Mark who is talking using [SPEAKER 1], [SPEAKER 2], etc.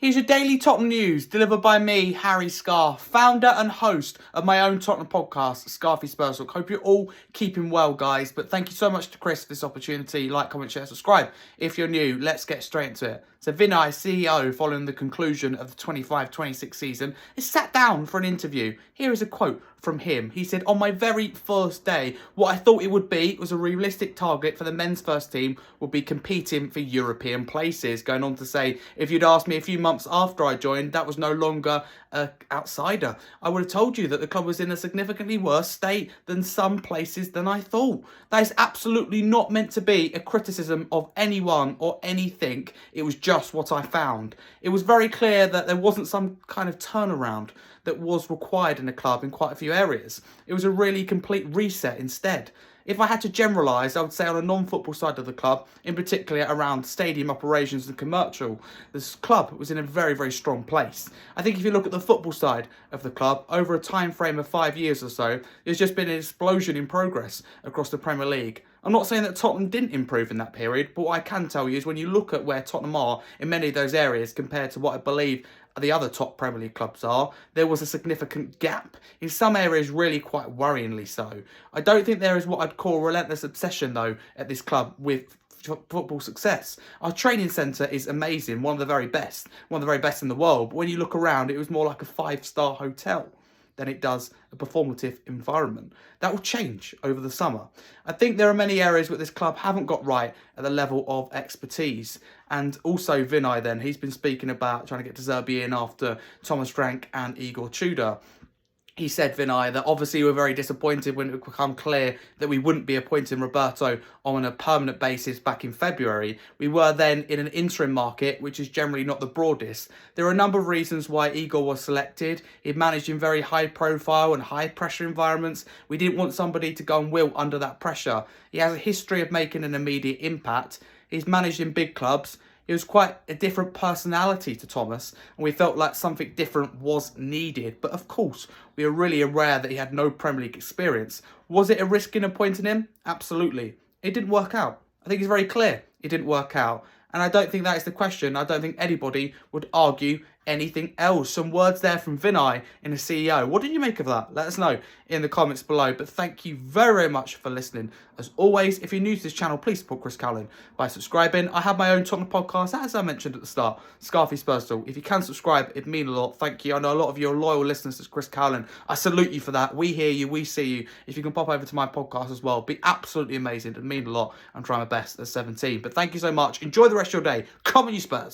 [SPEAKER 1] Here's your daily Tottenham news, delivered by me, Harry Scarfe, founder and host of my own Tottenham podcast, Scarfe Spurs Talk. Hope you're all keeping well, guys. But thank you so much to Chris for this opportunity. Like, comment, share, subscribe. If you're new, let's get straight into it. So Vinai, CEO, following the conclusion of the 25-26 season, is sat down for an interview. Here is a quote from him. He said, "On my very first day, what I thought it would be was a realistic target for the men's first team would be competing for European places." Going on to say, "If you'd asked me a few months after I joined, that was no longer an outsider. I would have told you that the club was in a significantly worse state than some places than I thought." That is absolutely not meant to be a criticism of anyone or anything. It was just what I found. It was very clear that there wasn't some kind of turnaround that was required in the club in quite a few areas. It was a really complete reset instead. If I had to generalise, I would say on a non-football side of the club, in particular around stadium operations and commercial, this club was in a very, very strong place. I think if you look at the football side of the club, over a time frame of 5 years or so, there's just been an explosion in progress across the Premier League. I'm not saying that Tottenham didn't improve in that period, but what I can tell you is when you look at where Tottenham are in many of those areas compared to what I believe the other top Premier League clubs are, there was a significant gap. In some areas, really quite worryingly so. I don't think there is what I'd call relentless obsession, though, at this club with football success. Our training centre is amazing, one of the very best in the world. But when you look around, it was more like a 5-star hotel than it does a performative environment. That will change over the summer. I think there are many areas where this club haven't got right at the level of expertise. And also Vinai then, he's been speaking about trying to get De Zerbi in after Thomas Frank and Igor Tudor. He said, Vinai, that obviously we're very disappointed when it became clear that we wouldn't be appointing Roberto on a permanent basis back in February. We were then in an interim market, which is generally not the broadest. There are a number of reasons why Igor was selected. He managed in very high profile and high pressure environments. We didn't want somebody to go and wilt under that pressure. He has a history of making an immediate impact. He's managed in big clubs. It was quite a different personality to Thomas, and we felt like something different was needed. But of course, we are really aware that he had no Premier League experience. Was it a risk in appointing him? Absolutely. It didn't work out. I think it's very clear it didn't work out. And I don't think that is the question. I don't think anybody would argue anything else. Some words there from Vinai in a CEO. What did you make of that? Let us know in the comments below. But thank you very, very much for listening. As always, if you're new to this channel, please support Chris Cowlin by subscribing. I have my own Tottenham podcast, as I mentioned at the start, Scarfe Spurs Talk. If you can subscribe, it'd mean a lot. Thank you. I know a lot of you are loyal listeners to Chris Cowlin. I salute you for that. We hear you. We see you. If you can pop over to my podcast as well, be absolutely amazing. It'd mean a lot. I'm trying my best at 17. But thank you so much. Enjoy the rest of your day. Come on, you Spurs.